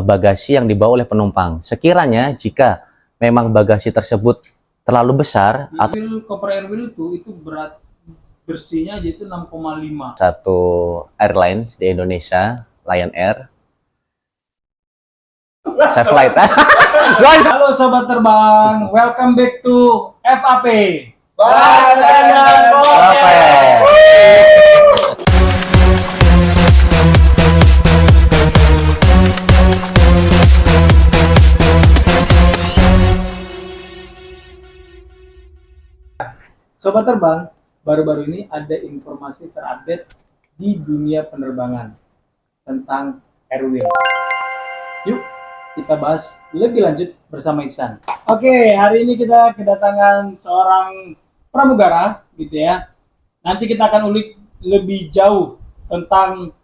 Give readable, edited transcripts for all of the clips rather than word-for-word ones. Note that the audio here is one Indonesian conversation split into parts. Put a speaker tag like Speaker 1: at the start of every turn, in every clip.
Speaker 1: bagasi yang dibawa oleh penumpang. Sekiranya jika memang bagasi tersebut terlalu besar atau
Speaker 2: Koper Airwheel itu berat bersihnya aja itu 6,5.
Speaker 1: satu airlines di Indonesia, Lion Air, Safe Flight.
Speaker 2: Halo sobat terbang, welcome back to FAP. Sobat terbang, baru-baru ini ada informasi terupdate di dunia penerbangan tentang Airwheel. Yuk, kita bahas lebih lanjut bersama Iksan. Oke, hari ini kita kedatangan seorang pramugara, gitu ya. Nanti kita akan ulik lebih jauh tentang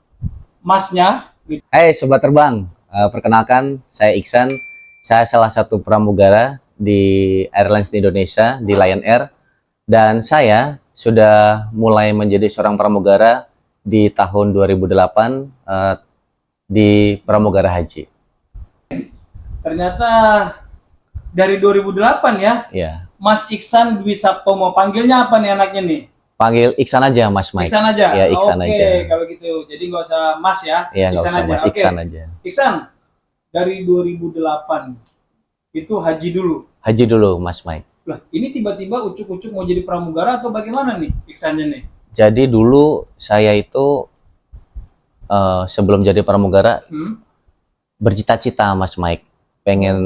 Speaker 2: masnya. Gitu.
Speaker 1: Hai sobat terbang, perkenalkan saya Iksan. Saya salah satu pramugara di Airlines di Indonesia, di Lion Air. Dan saya sudah mulai menjadi seorang pramugara di tahun 2008 di pramugara haji.
Speaker 2: Ternyata dari 2008 ya,
Speaker 1: Ya.
Speaker 2: Mas Iksan Dwi Saptomo. Panggilnya apa nih anaknya nih?
Speaker 1: Panggil Iksan aja Mas Mike.
Speaker 2: Iksan aja?
Speaker 1: Ya, Iksan
Speaker 2: Oke,
Speaker 1: aja.
Speaker 2: kalau gitu. Jadi nggak usah Mas ya?
Speaker 1: Iya, nggak
Speaker 2: Iksan
Speaker 1: usah
Speaker 2: aja.
Speaker 1: Mas,
Speaker 2: Oke.
Speaker 1: Iksan aja.
Speaker 2: Iksan, dari 2008 itu haji dulu.
Speaker 1: Haji dulu Mas Mike.
Speaker 2: Lah, ini tiba-tiba ucuk-ucuk mau jadi pramugara atau bagaimana nih Iksannya nih?
Speaker 1: Jadi dulu saya itu sebelum jadi pramugara bercita-cita Mas Mike, pengen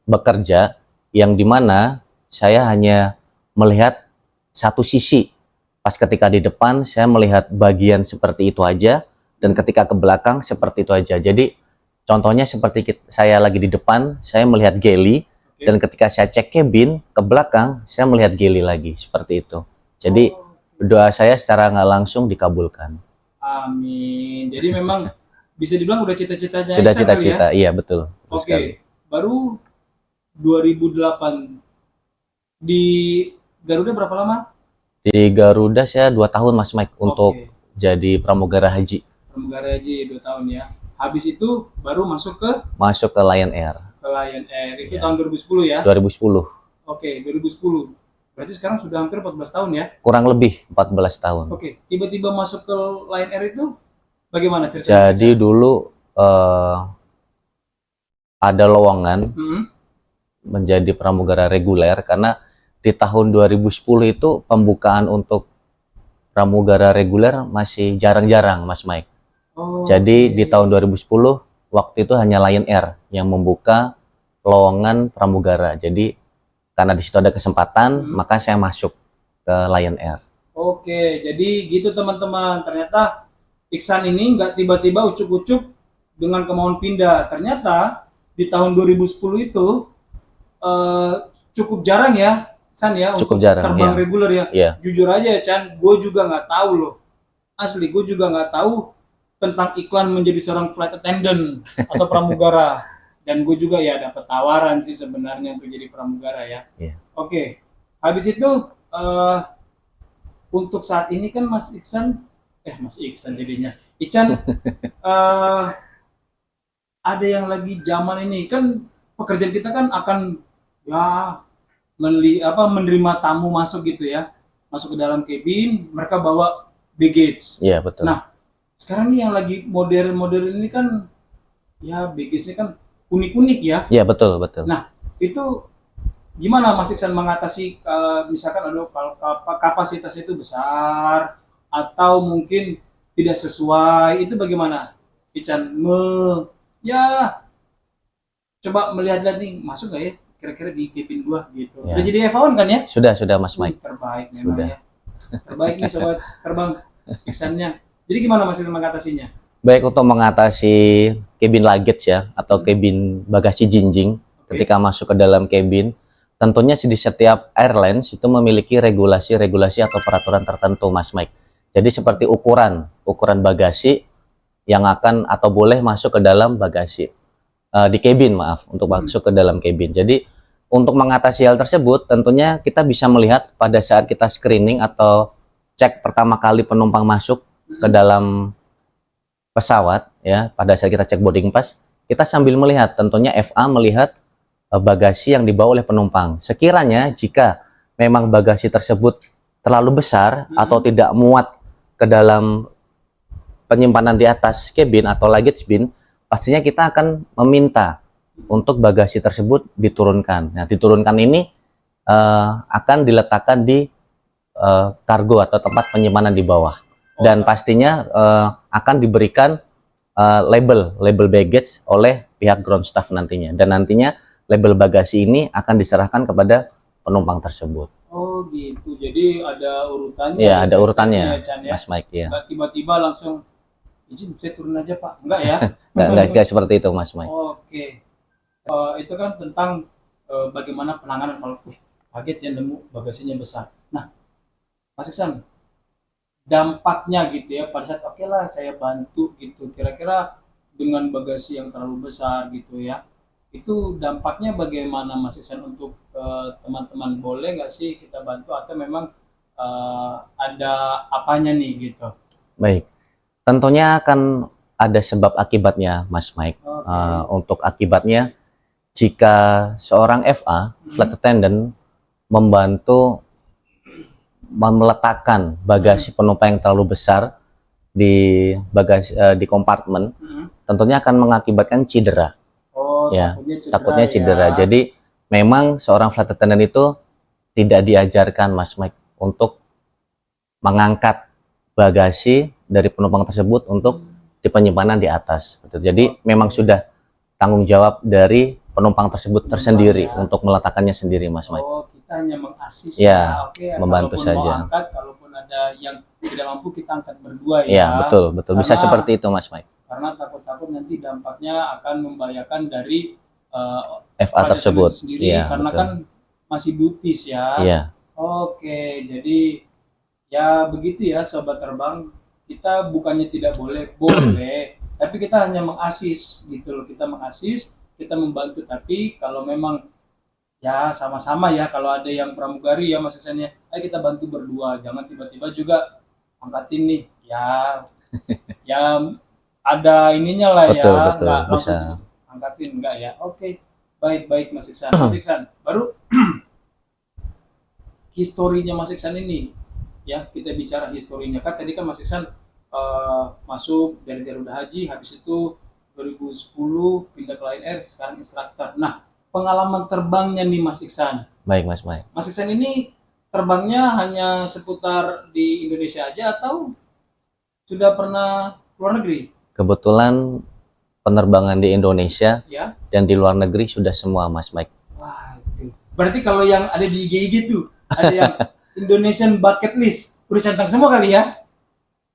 Speaker 1: bekerja yang dimana saya hanya melihat satu sisi. Pas ketika di depan saya melihat bagian seperti itu aja, dan ketika ke belakang seperti itu aja. Jadi contohnya seperti saya lagi di depan, saya melihat galley, dan ketika saya cek cabin ke belakang, saya melihat galley lagi, seperti itu. Jadi doa saya secara nggak langsung dikabulkan.
Speaker 2: Amin. Jadi memang bisa dibilang udah cita-citanya.
Speaker 1: Sudah cita-cita, ya? Iya betul.
Speaker 2: Oke, baru 2008 di Garuda berapa lama?
Speaker 1: Di Garuda saya 2 tahun Mas Mike untuk jadi pramugara haji.
Speaker 2: Pramugara haji 2 tahun ya. Habis itu baru masuk ke
Speaker 1: Lion Air.
Speaker 2: Ke Lion Air itu
Speaker 1: Ya.
Speaker 2: tahun 2010 ya?
Speaker 1: 2010.
Speaker 2: Oke, 2010. Berarti sekarang sudah hampir 14 tahun ya?
Speaker 1: Kurang lebih 14 tahun.
Speaker 2: Oke, tiba-tiba masuk ke Lion Air itu bagaimana ceritanya?
Speaker 1: Jadi dulu ada lowongan menjadi pramugara reguler, karena di tahun 2010 itu pembukaan untuk pramugara reguler masih jarang-jarang Mas Mike. Jadi di tahun 2010 waktu itu hanya Lion Air yang membuka lowongan pramugara. Jadi karena di situ ada kesempatan, maka saya masuk ke Lion Air.
Speaker 2: Oke, jadi gitu teman-teman. Ternyata Iksan ini nggak tiba-tiba ucuk-ucuk dengan kemauan pindah. Ternyata di tahun 2010 itu cukup jarang ya, San ya,
Speaker 1: Cukup
Speaker 2: untuk
Speaker 1: jarang,
Speaker 2: terbang
Speaker 1: ya.
Speaker 2: reguler ya.
Speaker 1: Ya.
Speaker 2: Jujur aja ya, Chan, gue juga nggak tahu loh. Asli, gue juga nggak tahu tentang iklan menjadi seorang flight attendant atau pramugara. Dan gue juga ya dapat tawaran sih sebenarnya untuk jadi pramugara ya.
Speaker 1: Yeah.
Speaker 2: Oke, habis itu untuk saat ini kan Mas Iksan jadinya. Ican ada yang lagi zaman ini kan pekerjaan kita kan akan ya menerima tamu masuk gitu ya, masuk ke dalam cabin, mereka bawa baggage.
Speaker 1: Iya betul.
Speaker 2: Nah, sekarang nih yang lagi modern ini kan ya baggage-nya kan unik-unik ya.
Speaker 1: Iya betul.
Speaker 2: Nah, itu gimana Mas Iksan mengatasi misalkan ada kapasitas itu besar atau mungkin tidak sesuai, itu bagaimana Iksan coba melihat-lihat nih masuk nggak ya kira-kira di cabin gua gitu. Ya. Udah jadi F1 kan ya?
Speaker 1: Sudah Mas Mike.
Speaker 2: Terbaik memang
Speaker 1: sudah.
Speaker 2: Ya. Terbaik nih sobat terbang Iksannya. Jadi gimana Mas Iksan mengatasinya?
Speaker 1: Baik, untuk mengatasi cabin luggage ya, atau cabin bagasi jinjing ketika masuk ke dalam cabin, tentunya di setiap airlines itu memiliki regulasi atau peraturan tertentu Mas Mike. Jadi seperti ukuran bagasi yang akan atau boleh masuk ke dalam bagasi di cabin, untuk masuk ke dalam cabin. Jadi untuk mengatasi hal tersebut, tentunya kita bisa melihat pada saat kita screening atau cek pertama kali penumpang masuk ke dalam pesawat ya, pada saat kita cek boarding pass, kita sambil melihat, tentunya FA melihat bagasi yang dibawa oleh penumpang. Sekiranya jika memang bagasi tersebut terlalu besar atau tidak muat ke dalam penyimpanan di atas cabin atau luggage bin, pastinya kita akan meminta untuk bagasi tersebut diturunkan. Nah, diturunkan ini akan diletakkan di kargo atau tempat penyimpanan di bawah. Dan pastinya akan diberikan label baggage oleh pihak ground staff nantinya. Dan nantinya label bagasi ini akan diserahkan kepada penumpang tersebut.
Speaker 2: Oh gitu, jadi ada urutannya.
Speaker 1: Ya, ada urutannya,
Speaker 2: ya, Chan, ya?
Speaker 1: Mas Mike. Ya.
Speaker 2: Nggak tiba-tiba langsung, izin saya turun aja Pak. Enggak ya?
Speaker 1: Nggak seperti itu, Mas Mike.
Speaker 2: Oke. Itu kan tentang bagaimana penanganan kalau kaget ya nemu bagasinya besar. Nah, Mas Iksan, dampaknya gitu ya pada saat oke lah saya bantu gitu. Kira-kira dengan bagasi yang terlalu besar gitu ya. Itu dampaknya bagaimana Mas Iksan untuk teman-teman, boleh nggak sih kita bantu atau memang ada apanya nih gitu?
Speaker 1: Baik, tentunya akan ada sebab akibatnya, Mas Mike. Untuk akibatnya, jika seorang FA, flight attendant, membantu meletakkan bagasi penumpang yang terlalu besar di di kompartemen, tentunya akan mengakibatkan cedera. Ya, takutnya cedera.
Speaker 2: Ya.
Speaker 1: Jadi memang seorang flight attendant itu tidak diajarkan, Mas Mike, untuk mengangkat bagasi dari penumpang tersebut untuk di penyimpanan di atas. Jadi memang sudah tanggung jawab dari penumpang tersebut tersendiri untuk meletakkannya sendiri, Mas Mike.
Speaker 2: Oh, kita hanya mengasis
Speaker 1: ya,
Speaker 2: Oke,
Speaker 1: membantu
Speaker 2: kalaupun
Speaker 1: saja.
Speaker 2: Mau angkat, kalaupun ada yang tidak mampu kita angkat berdua ya.
Speaker 1: Ya, betul. Bisa seperti itu, Mas Mike.
Speaker 2: Karena takut-takut nanti dampaknya akan membahayakan dari
Speaker 1: FA tersebut
Speaker 2: sendiri, karena
Speaker 1: betul.
Speaker 2: kan masih butis ya.
Speaker 1: Iya.
Speaker 2: Oke, jadi ya begitu ya sobat terbang, kita bukannya tidak boleh tapi kita hanya mengasis gitu loh, kita mengasis, kita membantu, tapi kalau memang ya sama-sama ya, kalau ada yang pramugari ya maksudnya, ayo kita bantu berdua, jangan tiba-tiba juga angkatin nih ya ya ada ininya lah.
Speaker 1: Betul,
Speaker 2: ya
Speaker 1: betul,
Speaker 2: nggak
Speaker 1: bisa
Speaker 2: langsung angkatin, enggak ya. Oke, baik Mas Iksan. Mas Iksan, baru historinya Mas Iksan ini ya, kita bicara historinya kan tadi kan Mas Iksan masuk dari Garuda Haji, habis itu 2010 pindah ke Lion Air, sekarang instruktur. Nah, pengalaman terbangnya nih Mas Iksan.
Speaker 1: Baik, Mas Mike.
Speaker 2: Mas Iksan ini terbangnya hanya seputar di Indonesia aja atau sudah pernah luar negeri?
Speaker 1: Kebetulan penerbangan di Indonesia
Speaker 2: Ya.
Speaker 1: dan di luar negeri sudah semua, Mas Mike.
Speaker 2: Wah, berarti kalau yang ada di IG tuh, ada yang Indonesian bucket list, udah centang semua kali ya?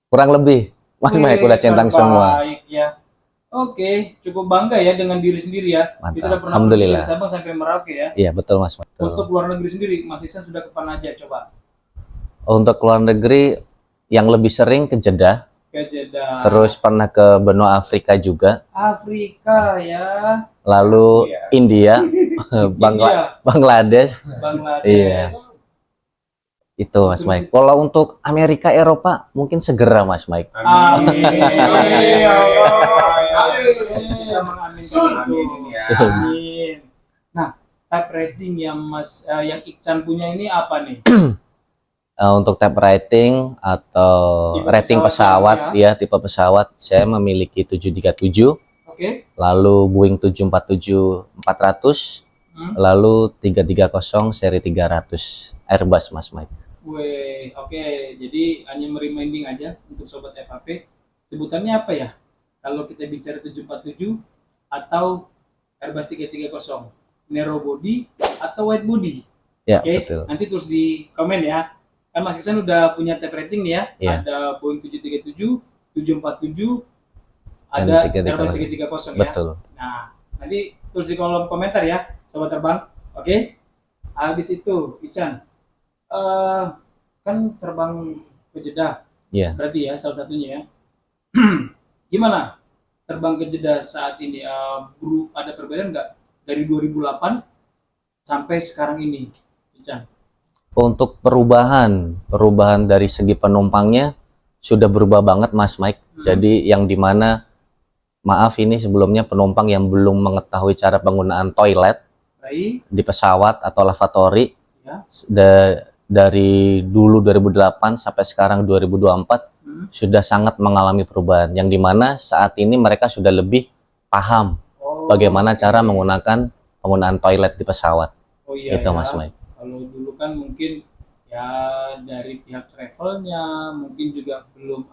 Speaker 1: Kurang lebih, Mas Mike udah centang semua.
Speaker 2: Baik ya. Oke, cukup bangga ya dengan diri sendiri ya.
Speaker 1: Mantap.
Speaker 2: Kita udah pernah
Speaker 1: Alhamdulillah.
Speaker 2: dari Sabang sampai Merauke ya.
Speaker 1: Iya, betul, Mas Mike. Betul.
Speaker 2: Untuk luar negeri sendiri, Mas Iksan sudah ke mana aja coba?
Speaker 1: Untuk luar negeri yang lebih sering ke Jeddah,
Speaker 2: Ke Jeddah.
Speaker 1: terus pernah ke benua Afrika juga,
Speaker 2: Afrika ya.
Speaker 1: lalu India,
Speaker 2: India.
Speaker 1: Bangladesh.
Speaker 2: Bangladesh.
Speaker 1: Iya. Itu, Mas Mike. Kalau untuk Amerika, Eropa mungkin segera, Mas Mike.
Speaker 2: Amin. Amin. Nah, type rating yang yang Iksan punya ini apa nih?
Speaker 1: Untuk type rating atau
Speaker 2: Tipe
Speaker 1: rating
Speaker 2: pesawat
Speaker 1: pesawat ya, tipe pesawat saya memiliki 737,
Speaker 2: Oke.
Speaker 1: lalu Boeing 747-400, lalu 330 seri 300 Airbus, Mas Mike.
Speaker 2: Weh, oke. Jadi hanya mereminding aja untuk sobat FHP. Sebutannya apa ya? Kalau kita bicara 747 atau Airbus 330, narrow body atau wide body?
Speaker 1: Ya,
Speaker 2: Oke,
Speaker 1: betul.
Speaker 2: nanti terus di komen ya. Kan Mas Iksan udah punya type rating nih ya.
Speaker 1: Iya.
Speaker 2: Ada Boeing 737, 747,
Speaker 1: Dan
Speaker 2: ada
Speaker 1: 330.
Speaker 2: Airbus 330 ya.
Speaker 1: Betul.
Speaker 2: Nah, nanti tulis di kolom komentar ya, sobat terbang. Oke. Habis itu, Ican, kan terbang ke Jeddah.
Speaker 1: Iya.
Speaker 2: Berarti ya salah satunya ya. Gimana terbang ke Jeddah saat ini? Ada perbedaan nggak dari 2008 sampai sekarang ini, Ican?
Speaker 1: Untuk perubahan dari segi penumpangnya sudah berubah banget, Mas Mike. Jadi yang dimana maaf ini sebelumnya penumpang yang belum mengetahui cara penggunaan toilet
Speaker 2: Baik.
Speaker 1: di pesawat atau lavatory
Speaker 2: Ya.
Speaker 1: dari dulu 2008 sampai sekarang 2024 sudah sangat mengalami perubahan yang dimana saat ini mereka sudah lebih paham
Speaker 2: Oh,
Speaker 1: bagaimana cara menggunakan penggunaan toilet di pesawat.
Speaker 2: oh iya
Speaker 1: Itu
Speaker 2: ya.
Speaker 1: Mas Mike.
Speaker 2: Kalau dulu kan mungkin ya dari pihak travelnya mungkin juga belum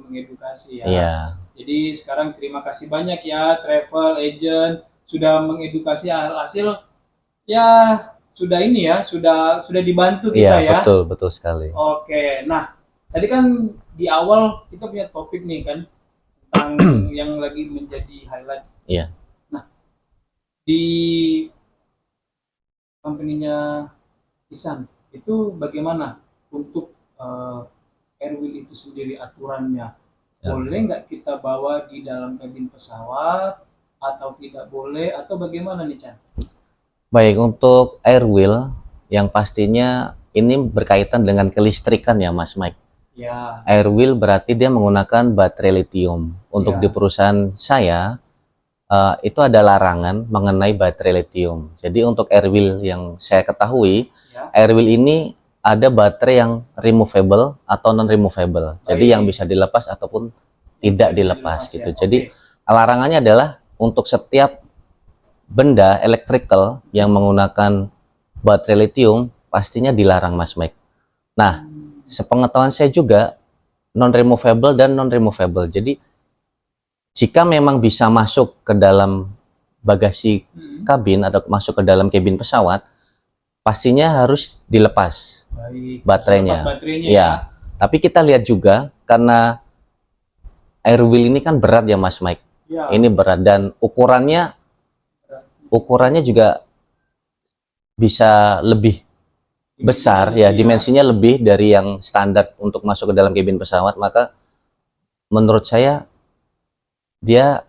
Speaker 2: mengedukasi ya.
Speaker 1: Iya,
Speaker 2: Jadi sekarang terima kasih banyak ya travel agent sudah mengedukasi, hasil ya sudah ini ya, sudah dibantu kita
Speaker 1: iya,
Speaker 2: ya.
Speaker 1: betul sekali.
Speaker 2: Oke, nah tadi kan di awal kita punya topik nih kan tentang yang lagi menjadi highlight.
Speaker 1: Iya.
Speaker 2: Nah, di company-nya Isan itu bagaimana untuk Airwheel itu sendiri aturannya?
Speaker 1: Ya.
Speaker 2: Boleh nggak kita bawa di dalam kabin pesawat atau tidak boleh atau bagaimana nih Chan?
Speaker 1: Baik, untuk Airwheel yang pastinya ini berkaitan dengan kelistrikan ya Mas Mike.
Speaker 2: Ya,
Speaker 1: Airwheel berarti dia menggunakan baterai lithium. Untuk
Speaker 2: Ya.
Speaker 1: di perusahaan saya itu ada larangan mengenai baterai lithium. Jadi untuk Airwheel yang saya ketahui,
Speaker 2: ya.
Speaker 1: Airwheel ini ada baterai yang removable atau non removable. Jadi
Speaker 2: Baik.
Speaker 1: yang bisa dilepas ataupun tidak
Speaker 2: Bisa
Speaker 1: dilepas
Speaker 2: dilepas
Speaker 1: gitu.
Speaker 2: ya.
Speaker 1: Jadi
Speaker 2: Oke.
Speaker 1: larangannya adalah untuk setiap benda electrical yang menggunakan baterai lithium pastinya dilarang Mas Mike. Nah, sepengetahuan saya juga non removable dan non removable. Jadi jika memang bisa masuk ke dalam bagasi kabin atau masuk ke dalam kabin pesawat, pastinya harus dilepas
Speaker 2: Baik.
Speaker 1: baterainya.
Speaker 2: Lepas baterainya
Speaker 1: Ya. Tapi kita lihat juga karena Airwheel ini kan berat ya Mas Mike.
Speaker 2: Ya.
Speaker 1: Ini berat dan ukurannya juga bisa lebih besar ya, dimensinya lebih dari yang standar untuk masuk ke dalam kabin pesawat, maka menurut saya dia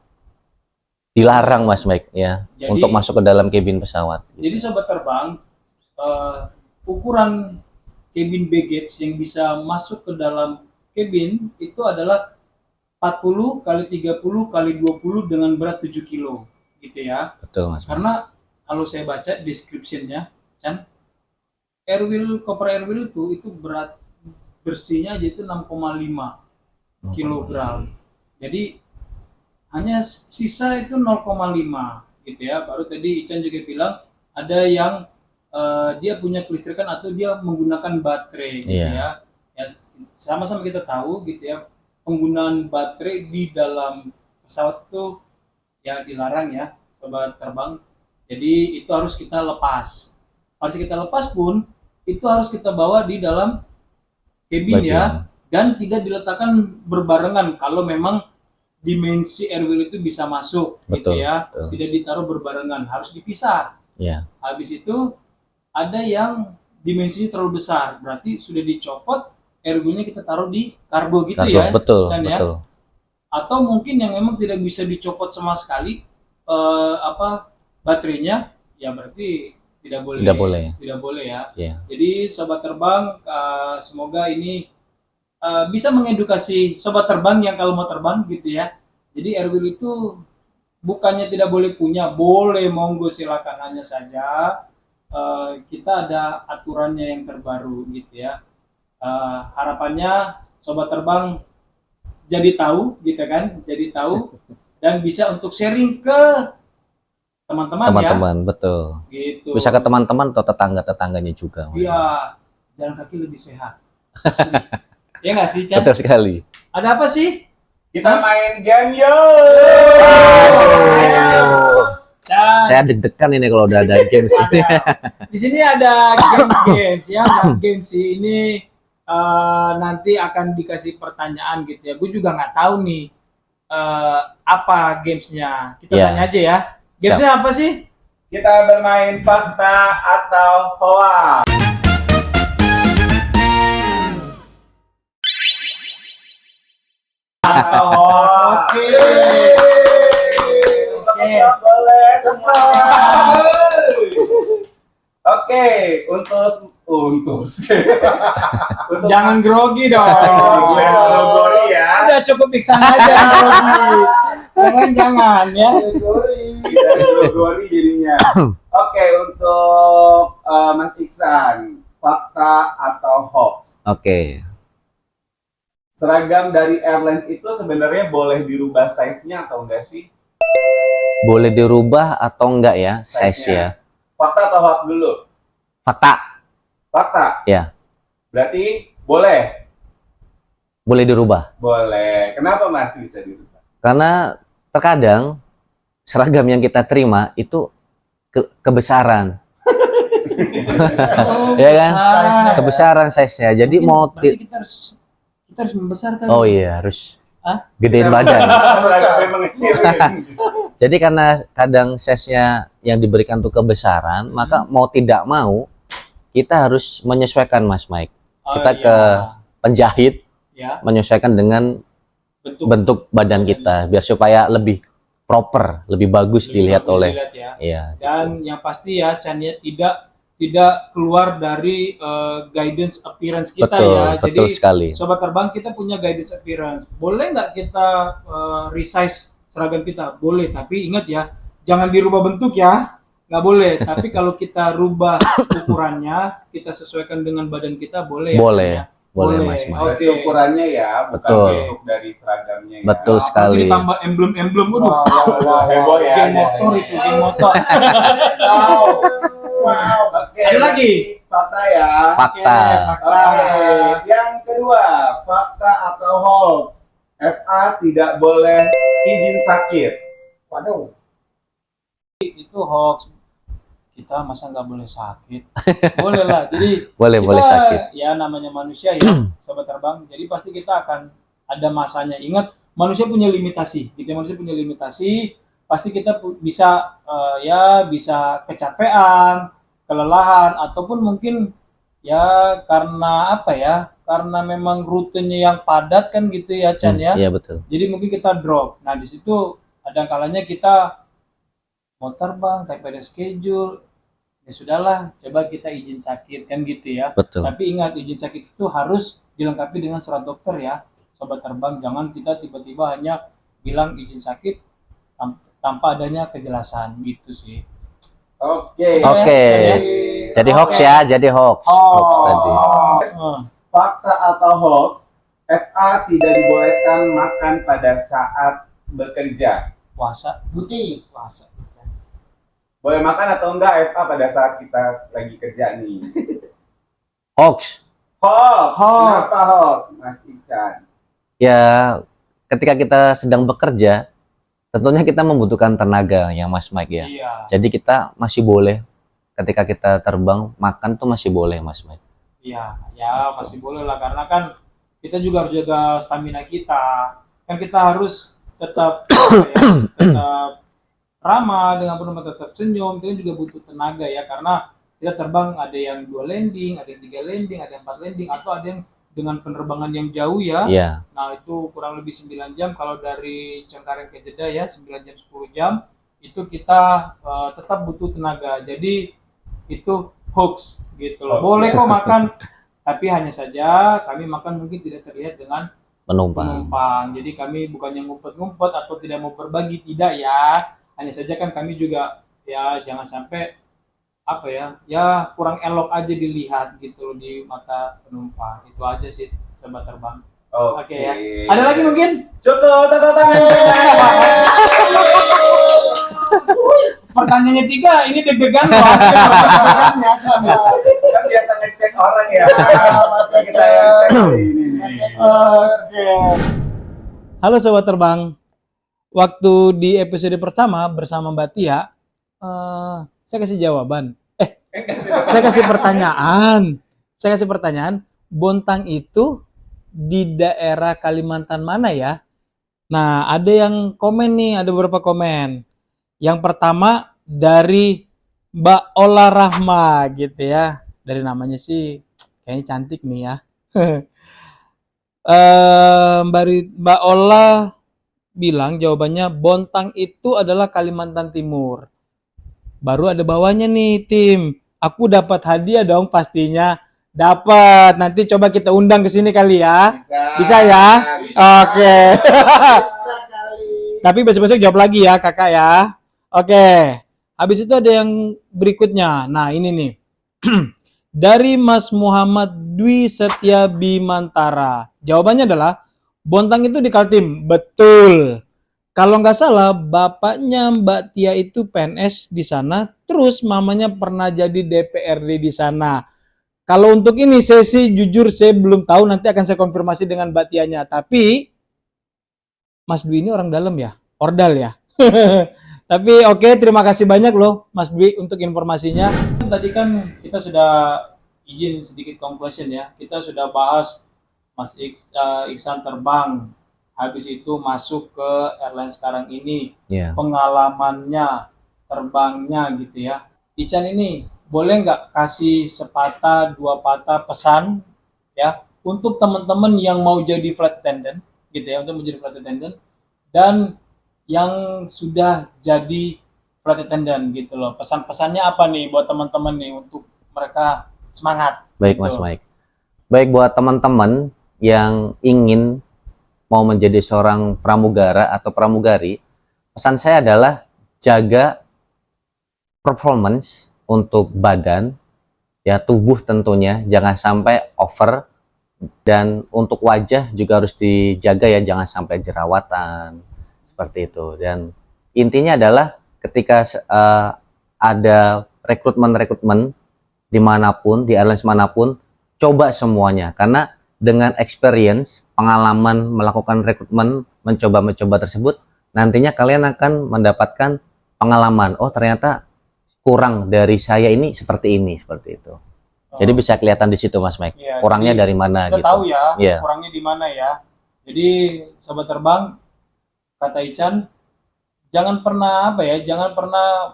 Speaker 1: dilarang Mas Mike ya.
Speaker 2: Jadi-
Speaker 1: untuk masuk ke dalam kabin pesawat.
Speaker 2: Jadi sobat terbang, ukuran cabin baggage yang bisa masuk ke dalam cabin itu adalah 40 kali 30 kali 20 dengan berat 7 kilo gitu ya.
Speaker 1: Betul Mas Mike.
Speaker 2: Karena kalau saya baca description-nya, Chan, koper Airwheel itu berat bersihnya aja itu 6,5 kilogram. Jadi hanya sisa itu 0,5 gitu ya. Baru tadi Ican juga bilang ada yang dia punya kelistrikan atau dia menggunakan baterai gitu
Speaker 1: Iya.
Speaker 2: ya. Ya sama-sama kita tahu gitu ya, penggunaan baterai di dalam pesawat itu ya dilarang ya sobat terbang. Jadi itu harus kita lepas. Harus kita lepas pun itu harus kita bawa di dalam kabin ya, dan tidak diletakkan berbarengan kalau memang dimensi Airwheel itu bisa masuk.
Speaker 1: Betul,
Speaker 2: gitu ya.
Speaker 1: betul.
Speaker 2: Tidak ditaruh berbarengan, harus dipisah.
Speaker 1: Ya.
Speaker 2: Habis itu ada yang dimensinya terlalu besar, berarti sudah dicopot, Airwheel-nya kita taruh di kargo gitu
Speaker 1: Kargo,
Speaker 2: ya.
Speaker 1: betul,
Speaker 2: Kan ya?
Speaker 1: betul.
Speaker 2: Atau mungkin yang memang tidak bisa dicopot sama sekali baterainya, ya berarti tidak boleh. Tidak boleh ya.
Speaker 1: Ya.
Speaker 2: Jadi sobat terbang, semoga ini bisa mengedukasi sobat terbang yang kalau mau terbang gitu ya. Jadi Airwheel itu bukannya tidak boleh punya, boleh, monggo silakan, hanya saja kita ada aturannya yang terbaru gitu ya. Harapannya sobat terbang jadi tahu gitu kan, jadi tahu dan bisa untuk sharing ke teman-teman ya.
Speaker 1: Teman-teman, betul.
Speaker 2: Gitu.
Speaker 1: Bisa ke teman-teman atau tetangga-tetangganya juga. Mas.
Speaker 2: Iya, jalan kaki lebih sehat. Asli. Ya nggak sih, Chan?
Speaker 1: Betul sekali.
Speaker 2: Ada apa sih?
Speaker 3: Kita main game yo.
Speaker 2: Chan,
Speaker 1: Saya deg-degan ini kalau udah ada games ini.
Speaker 2: di sini ada games ya, games ini nanti akan dikasih pertanyaan gitu ya. Gue juga nggak tahu nih apa gamesnya. Kita
Speaker 1: Ya.
Speaker 2: tanya aja ya. Gamesnya apa sih?
Speaker 3: Kita bermain fakta atau hoax.
Speaker 2: Atau hoax. Oke. Oke.
Speaker 3: Boleh semprot. Oke, untuk
Speaker 2: Jangan grogi dong.
Speaker 3: Gue gori ya.
Speaker 2: Udah cukup pingsan aja grogi. Jangan ya.
Speaker 3: Kategori jadinya. Oke, untuk Mas Iksan, fakta atau hoax?
Speaker 1: Oke.
Speaker 3: Seragam dari airlines itu sebenarnya boleh dirubah size-nya atau enggak sih?
Speaker 1: Boleh dirubah atau enggak ya size ya?
Speaker 3: Fakta atau hoax dulu?
Speaker 1: Fakta.
Speaker 3: Fakta.
Speaker 1: Ya.
Speaker 3: Berarti boleh.
Speaker 1: Boleh dirubah.
Speaker 3: Boleh. Kenapa Mas bisa dirubah?
Speaker 1: Karena terkadang seragam yang kita terima itu kebesaran. Ya kan?
Speaker 2: Besar.
Speaker 1: Kebesaran size-nya. Jadi
Speaker 2: Mungkin
Speaker 1: mau
Speaker 2: berarti kita harus membesarkan.
Speaker 1: Oh iya, harus
Speaker 2: Hah?
Speaker 1: gedein badan.
Speaker 3: Seragamnya mengecilin.
Speaker 1: Jadi karena kadang size-nya yang diberikan tuh kebesaran, maka mau tidak mau kita harus menyesuaikan Mas Mike. Kita ke penjahit
Speaker 2: ya,
Speaker 1: menyesuaikan dengan bentuk badan kita biar supaya lebih proper, lebih bagus dilihat
Speaker 2: bagus
Speaker 1: oleh
Speaker 2: dilihat ya.
Speaker 1: Iya.
Speaker 2: Dan yang pasti ya Chan ya, tidak keluar dari guidance appearance kita
Speaker 1: Betul,
Speaker 2: ya.
Speaker 1: betul
Speaker 2: Jadi
Speaker 1: sekali.
Speaker 2: sobat terbang kita punya guidance appearance. Boleh nggak kita resize seragam kita? Boleh, tapi ingat ya, jangan dirubah bentuk ya. Nggak boleh. Tapi kalau kita rubah ukurannya, kita sesuaikan dengan badan kita, boleh.
Speaker 1: Boleh.
Speaker 2: Ya?
Speaker 1: Boleh Mas Mike.
Speaker 3: Berarti ukurannya ya, bukan
Speaker 1: Betul.
Speaker 3: bentuk dari seragamnya ya.
Speaker 1: Betul
Speaker 2: Apalagi
Speaker 1: sekali.
Speaker 2: ditambah emblem-emblem, waduh.
Speaker 3: Heboh ya.
Speaker 2: Geng motor itu, geng motor.
Speaker 3: Wow. Oke.
Speaker 2: Ada lagi?
Speaker 3: Fakta ya.
Speaker 1: Fakta.
Speaker 3: Oke. Yang kedua, fakta atau hoax? FA tidak boleh izin sakit. Waduh.
Speaker 2: Itu hoax. Kita masa nggak boleh sakit? Boleh lah. Jadi
Speaker 1: Boleh sakit.
Speaker 2: ya namanya manusia ya, sobat terbang. Jadi pasti kita akan ada masanya. Ingat, manusia punya limitasi. Jika manusia punya limitasi, pasti kita bisa bisa kecapean, kelelahan, ataupun mungkin ya karena apa ya? Karena memang rutenya yang padat kan gitu ya, Chan ya.
Speaker 1: Iya betul.
Speaker 2: Jadi mungkin kita drop. Nah di situ ada kalanya kita mau terbang tapi ada schedule, ya sudahlah, coba kita izin sakit kan gitu ya.
Speaker 1: Betul.
Speaker 2: Tapi ingat, izin sakit itu harus dilengkapi dengan surat dokter ya, sobat terbang. Jangan kita tiba-tiba hanya bilang izin sakit tanpa adanya kejelasan gitu sih.
Speaker 3: Oke.
Speaker 1: Oke. Jadi hoax ya, jadi hoax. Hoax tadi.
Speaker 3: Fakta atau hoax? FA tidak dibolehkan makan pada saat bekerja.
Speaker 2: Puasa,
Speaker 3: Putih.
Speaker 2: puasa.
Speaker 3: Boleh makan atau enggak FA pada saat kita lagi kerja nih?
Speaker 1: Hoax.
Speaker 3: Hoax.
Speaker 2: Hoax.
Speaker 3: Kenapa hoax, Mas Iksan?
Speaker 1: Ya, ketika kita sedang bekerja, tentunya kita membutuhkan tenaga ya Mas Mike ya.
Speaker 2: Iya.
Speaker 1: Jadi kita masih boleh ketika kita terbang makan tuh masih boleh Mas Mike.
Speaker 2: Iya, ya masih boleh lah, karena kan kita juga harus jaga stamina kita. Kan kita harus tetap tetap ramah dengan penumpang, tetap senyum. Kita juga butuh tenaga ya, karena kita terbang ada yang 2 landing, ada yang 3 landing, ada yang 4 landing, atau ada yang dengan penerbangan yang jauh ya.
Speaker 1: Iya.
Speaker 2: Nah itu kurang lebih 9 jam kalau dari Cengkareng ke Jeddah ya, 9 jam 10 jam itu kita tetap butuh tenaga. Jadi itu hoax gitu loh.
Speaker 3: Hoax,
Speaker 2: Boleh
Speaker 3: ya.
Speaker 2: kok makan, tapi hanya saja kami makan mungkin tidak terlihat dengan
Speaker 1: Penumpang.
Speaker 2: penumpang. Jadi kami bukannya ngumpet-ngumpet atau tidak mau berbagi, tidak ya. Hanya saja kan kami juga ya jangan sampai apa ya kurang elok aja dilihat gitu loh di mata penumpang. Itu aja sih sobat terbang. Oke ya. Ada lagi mungkin?
Speaker 3: Cukup, tepuk tangan.
Speaker 2: Pertanyaannya 3, ini deg-degan loh.
Speaker 3: Kan biasa ngecek orang ya. Masa kita yang cek hari ini nih.
Speaker 2: Oke. Halo sobat terbang. Waktu di episode pertama bersama Mbak Tia, saya kasih jawaban. Saya kasih pertanyaan. Bontang itu di daerah Kalimantan mana ya? Nah, ada yang komen nih, ada beberapa komen. Yang pertama dari Mbak Ola Rahma gitu ya. Dari namanya sih kayaknya cantik nih ya. Mbak Ola bilang jawabannya Bontang itu adalah Kalimantan Timur. Baru ada bawahnya nih tim. Aku dapat hadiah dong pastinya. Dapat. Nanti coba kita undang ke sini kali ya. Bisa ya?
Speaker 3: Bisa.
Speaker 2: Oke.
Speaker 3: Bisa kali.
Speaker 2: Tapi besok-besok jawab lagi ya kakak ya. Oke. Habis itu ada yang berikutnya. Nah ini nih. Dari Mas Muhammad Dwi Setia Bimantara. Jawabannya adalah Bontang itu di Kaltim. Betul. Kalau nggak salah, bapaknya Mbak Tia itu PNS di sana, terus mamanya pernah jadi DPRD di sana. Kalau untuk ini sesi jujur saya belum tahu, nanti akan saya konfirmasi dengan Mbak Tianya. Tapi Mas Dwi ini orang dalam ya, ordal ya. Tapi oke, terima kasih banyak loh Mas Dwi untuk informasinya. Tadi kan kita sudah izin sedikit conclusion ya. Kita sudah bahas Mas Iksan terbang. Habis itu masuk ke airline sekarang ini,
Speaker 1: Iya.
Speaker 2: pengalamannya, terbangnya gitu ya. Ican ini boleh nggak kasih sepatah dua patah pesan ya untuk teman-teman yang mau jadi flight attendant gitu ya, untuk menjadi flight attendant dan yang sudah jadi flight attendant gitu loh. Pesan-pesannya apa nih buat teman-teman nih untuk mereka semangat?
Speaker 1: Baik
Speaker 2: gitu.
Speaker 1: Mas Mike. Baik buat teman-teman yang ingin mau menjadi seorang pramugara atau pramugari, pesan saya adalah jaga performance untuk badan, ya tubuh tentunya, jangan sampai over, dan untuk wajah juga harus dijaga ya, jangan sampai jerawatan, seperti itu. Dan intinya adalah ketika ada rekrutmen dimanapun, di airlines manapun, coba semuanya, karena dengan experience, pengalaman melakukan rekrutmen, mencoba tersebut, nantinya kalian akan mendapatkan pengalaman. Oh ternyata kurang dari saya ini seperti itu. Jadi bisa kelihatan di situ Mas Mike.
Speaker 2: Iya,
Speaker 1: Kurangnya
Speaker 2: jadi
Speaker 1: dari mana
Speaker 2: kita
Speaker 1: gitu.
Speaker 2: tahu ya,
Speaker 1: Iya.
Speaker 2: kurangnya di mana ya. Jadi sobat terbang, kata Ican, jangan pernah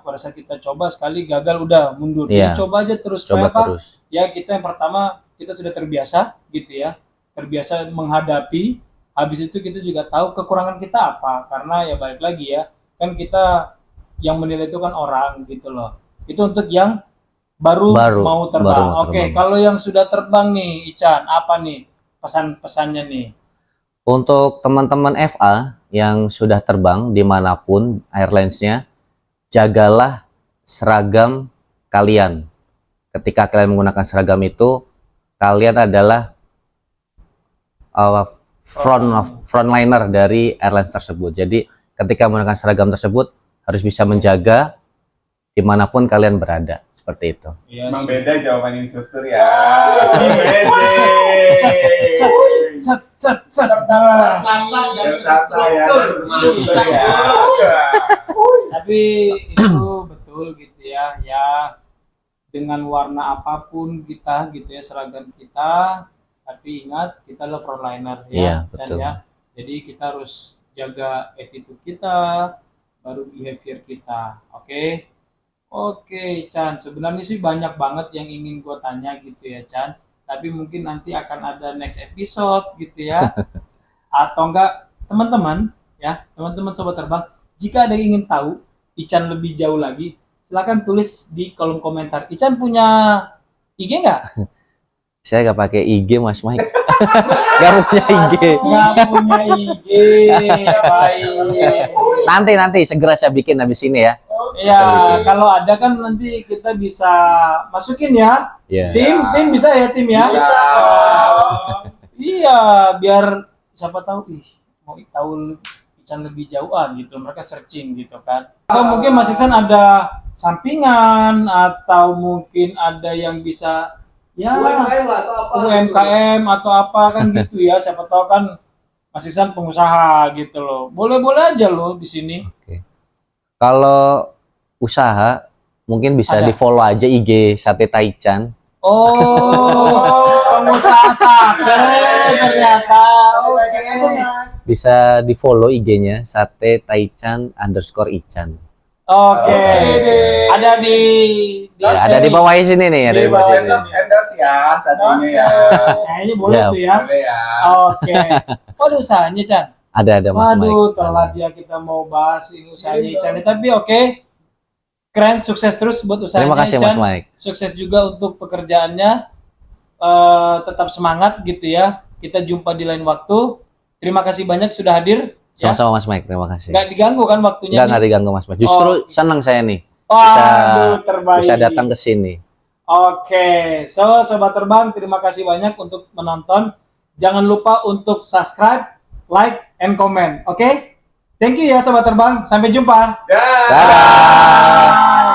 Speaker 2: pada saat kita coba sekali gagal udah mundur.
Speaker 1: Iya.
Speaker 2: Jadi coba aja terus.
Speaker 1: Coba
Speaker 2: Supaya apa?
Speaker 1: terus.
Speaker 2: Ya kita yang pertama kita sudah terbiasa gitu ya, terbiasa menghadapi. Habis itu kita juga tahu kekurangan kita apa, karena ya balik lagi ya, kan kita yang menilai itu kan orang gitu loh. Itu untuk yang baru mau terbang.
Speaker 1: baru mau
Speaker 2: Oke,
Speaker 1: terbang.
Speaker 2: kalau yang sudah terbang nih Ican, apa nih pesan-pesannya nih?
Speaker 1: Untuk teman-teman FA yang sudah terbang dimanapun airlinesnya, jagalah seragam kalian. Ketika kalian menggunakan seragam itu, kalian adalah frontliner dari airlines tersebut. Jadi ketika menggunakan seragam tersebut harus bisa menjaga dimanapun kalian berada, seperti itu.
Speaker 2: Iya,
Speaker 3: Emang
Speaker 2: sih.
Speaker 3: beda jawaban instruktur ya.
Speaker 2: Tapi itu betul gitu ya, ya dengan warna apapun kita gitu ya seragam kita, tapi ingat kita adalah frontliner ya,
Speaker 1: Iya,
Speaker 2: Chan,
Speaker 1: betul.
Speaker 2: ya. Jadi kita harus jaga attitude kita, baru behavior kita, oke? Oke, Chan, sebenarnya sih banyak banget yang ingin gue tanya gitu ya, Chan. Tapi mungkin nanti akan ada next episode gitu ya. Atau enggak, teman-teman, ya, teman-teman sobat terbang, jika ada yang ingin tahu Ican lebih jauh lagi, silakan tulis di kolom komentar. Ican punya IG nggak?
Speaker 1: Saya gak pakai IG Mas Mike. Gak punya IG.
Speaker 2: Nggak punya IG. Baik.
Speaker 1: Nanti segera saya bikin habis ini ya.
Speaker 2: Ya, kalau ada kan nanti kita bisa masukin ya.
Speaker 1: Iya.
Speaker 2: Tim bisa ya tim ya.
Speaker 3: Bisa.
Speaker 2: Iya, biar siapa tahu mau tahu Ican lebih jauh gitu. Mereka searching gitu kan. Atau mungkin Mas Iksan ada sampingan atau mungkin ada yang bisa ya UMKM atau apa kan gitu ya. Siapa tahu kan Mas Iksan pengusaha gitu loh. Boleh-boleh aja loh di sini.
Speaker 1: Oke. Kalau usaha mungkin bisa
Speaker 2: Ada.
Speaker 1: di-follow aja IG Sate Taichan.
Speaker 2: Oh, pengusaha sate ternyata.
Speaker 1: Bisa di-follow IG-nya Sate Taichan _Ichan.
Speaker 2: Oke. Ada di
Speaker 1: Ya, ada di bawah sini nih, ada di bawah sini.
Speaker 3: Besok endorse ya satunya ya.
Speaker 2: Kayaknya boleh
Speaker 1: Ya.
Speaker 2: tuh ya.
Speaker 3: Boleh ya.
Speaker 2: Oke. Oh, ada usahanya, Chan.
Speaker 1: Ada Mas Mike.
Speaker 2: Waduh, telat ya kita mau bahas ini usahanya Chan. Tapi oke. Keren, sukses terus buat usahanya
Speaker 1: Terima kasih Mas
Speaker 2: Chan.
Speaker 1: Mike.
Speaker 2: Sukses juga untuk pekerjaannya. Tetap semangat gitu ya. Kita jumpa di lain waktu. Terima kasih banyak sudah hadir.
Speaker 1: Sama-sama Mas Mike, terima kasih.
Speaker 2: Nggak diganggu kan waktunya?
Speaker 1: Nggak diganggu Mas Mike. Justru senang saya nih
Speaker 2: Waduh, terbaik.
Speaker 1: bisa datang ke sini.
Speaker 2: Oke, so Sobat Terbang, terima kasih banyak untuk menonton. Jangan lupa untuk subscribe, like, and comment. Oke? Thank you ya Sobat Terbang. Sampai jumpa.
Speaker 3: Dah.
Speaker 1: Dadah.